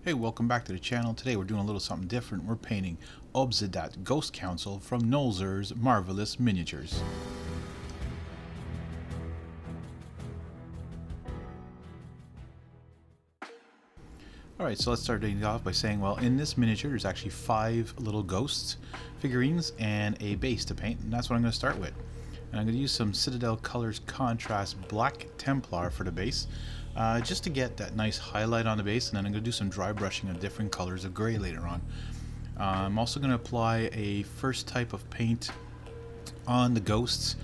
Hey, welcome back to the channel. Today we're doing a little something different. We're painting Obzedat Ghost Council from Nolzur's Marvelous Miniatures. Alright, so let's start things off by saying, well, in this miniature there's actually 5 little ghosts figurines and a base to paint, and that's what I'm going to start with. And I'm going to use some Citadel Colors Contrast Black Templar for the base, just to get that nice highlight on the base, and then I'm going to do some dry brushing of different colors of gray later on. I'm also going to apply a first type of paint on the ghosts,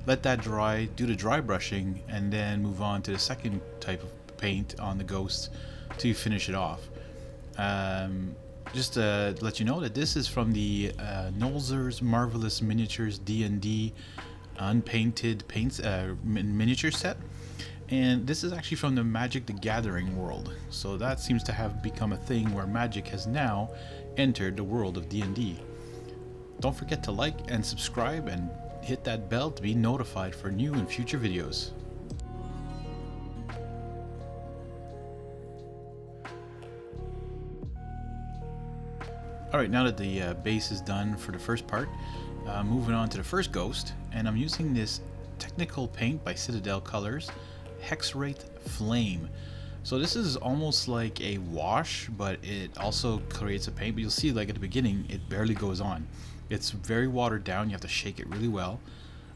let that dry, do the dry brushing, and then move on to the second type of paint on the ghosts to finish it off. Just to let you know that this is from the Nolzur's Marvelous Miniatures D&D unpainted paints miniature set, and this is actually from the Magic the Gathering world, so that seems to have become a thing where Magic has now entered the world of D&D. Don't forget to like and subscribe and hit that bell to be notified for new and future videos. Alright, now that the base is done for the first part, moving on to the first ghost, and I'm using this technical paint by Citadel Colors, Hexrate Flame. So this is almost like a wash, but it also creates a paint, but you'll see like at the beginning it barely goes on. It's very watered down, you have to shake it really well.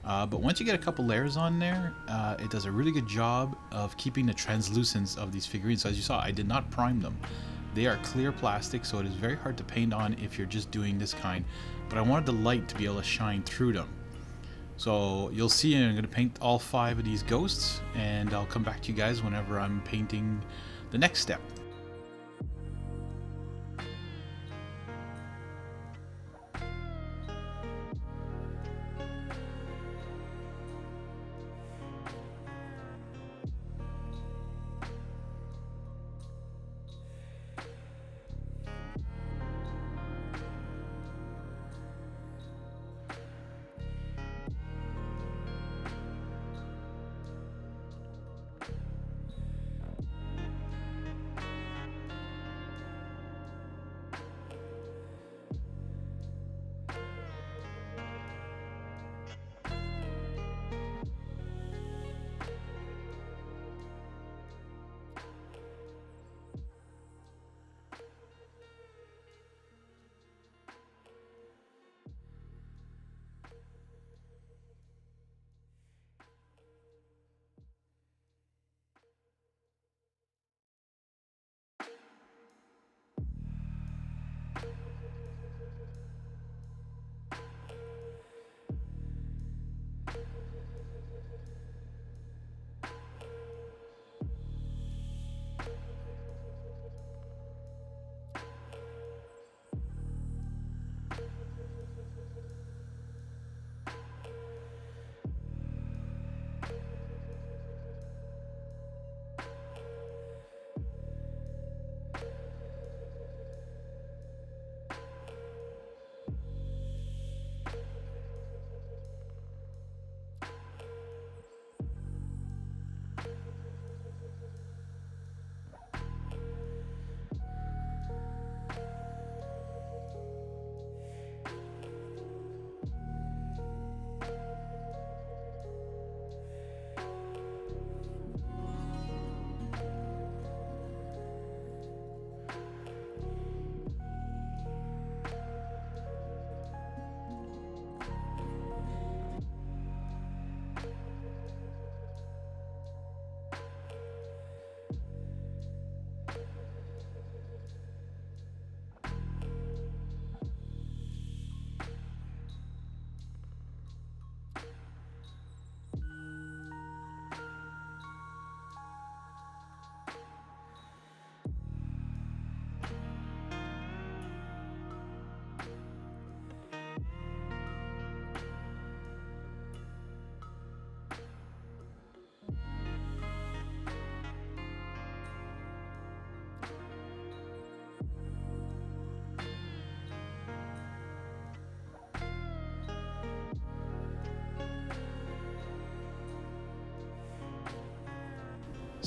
But once you get a couple layers on there, it does a really good job of keeping the translucence of these figurines. So as you saw, I did not prime them. They are clear plastic, so it is very hard to paint on if you're just doing this kind, but I wanted the light to be able to shine through them. So you'll see I'm going to paint all 5 of these ghosts, and I'll come back to you guys whenever I'm painting the next step.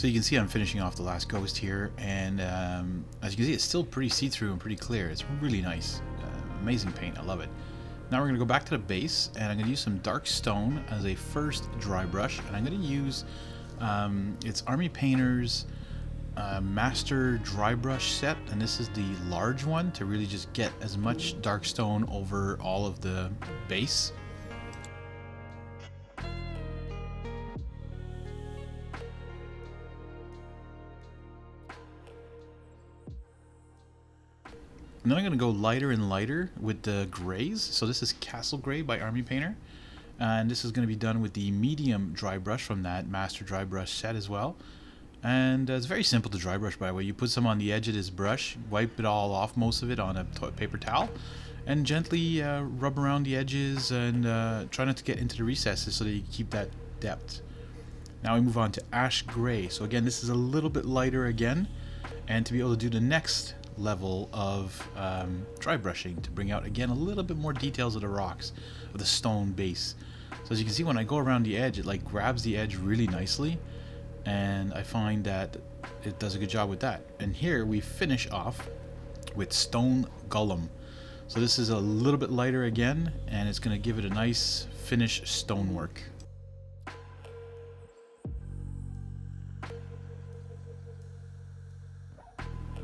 So you can see I'm finishing off the last ghost here, and as you can see, it's still pretty see-through and pretty clear. It's really nice. Amazing paint, I love it. Now we're going to go back to the base, and I'm going to use some dark stone as a first dry brush, and I'm going to use it's Army Painter's Master Dry Brush set, and this is the large one to really just get as much dark stone over all of the base. And then I'm going to go lighter and lighter with the grays. So this is Castle Gray by Army Painter. And this is going to be done with the medium dry brush from that Master Dry Brush set as well. And it's very simple to dry brush, by the way. You put some on the edge of this brush, wipe it all off, most of it on a paper towel, and gently rub around the edges and try not to get into the recesses so that you keep that depth. Now we move on to Ash Gray. So again, this is a little bit lighter again. And to be able to do the next level of dry brushing to bring out again a little bit more details of the rocks, of the stone base. So as you can see, when I go around the edge, it like grabs the edge really nicely, and I find that it does a good job with that. And here we finish off with Stone Golem. So this is a little bit lighter again, and it's going to give it a nice finished stonework.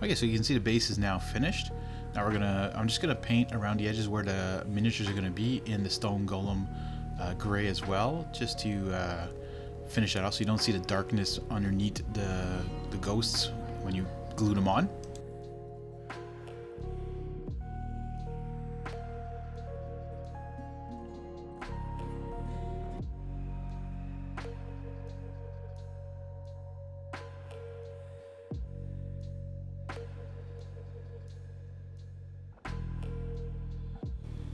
Okay, so you can see the base is now finished. Now I'm just gonna paint around the edges where the miniatures are gonna be in the Stone Golem gray as well, just to finish that off so you don't see the darkness underneath the ghosts when you glue them on.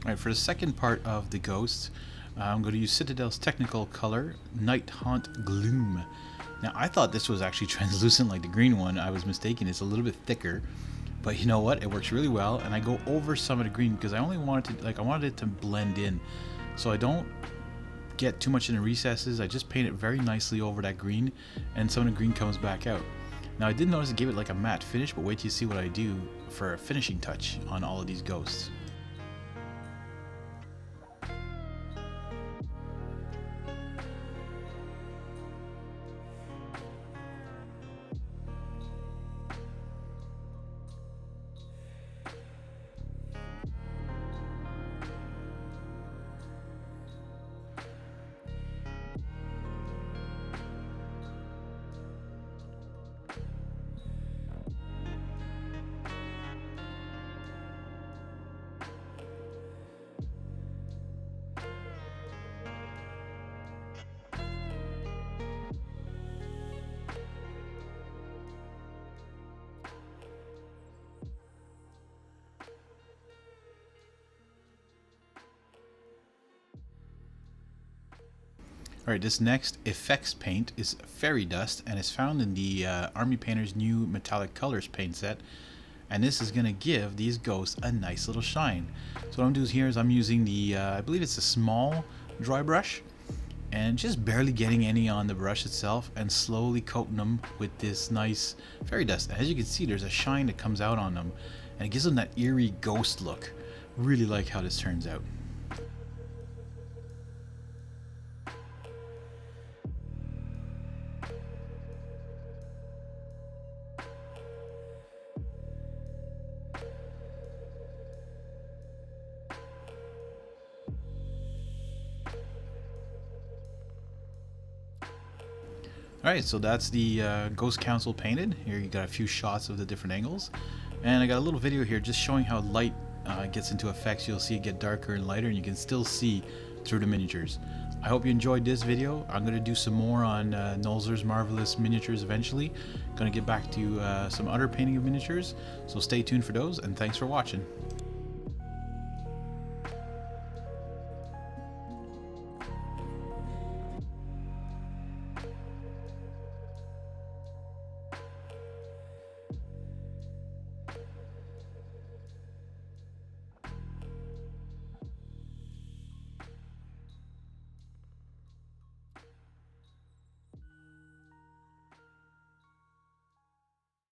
Alright, for the second part of the ghost, I'm going to use Citadel's technical color, Night Haunt Gloom. Now, I thought this was actually translucent like the green one. I was mistaken. It's a little bit thicker, but you know what? It works really well, and I go over some of the green because I only wanted to, I wanted it to blend in, so I don't get too much in the recesses. I just paint it very nicely over that green, and some of the green comes back out. Now, I did notice it gave it like a matte finish, but wait till you see what I do for a finishing touch on all of these ghosts. Alright, this next effects paint is Fairy Dust, and is found in the Army Painter's new Metallic Colors paint set. And this is going to give these ghosts a nice little shine. So what I'm doing here is I'm using the, I believe it's a small dry brush, and just barely getting any on the brush itself, and slowly coating them with this nice fairy dust. And as you can see, there's a shine that comes out on them, and it gives them that eerie ghost look. Really like how this turns out. Alright, so that's the Ghost Council painted. Here you got a few shots of the different angles. And I got a little video here just showing how light gets into effects. You'll see it get darker and lighter, and you can still see through the miniatures. I hope you enjoyed this video. I'm going to do some more on Nolzur's Marvelous Miniatures eventually. Going to get back to some other painting of miniatures. So stay tuned for those, and thanks for watching.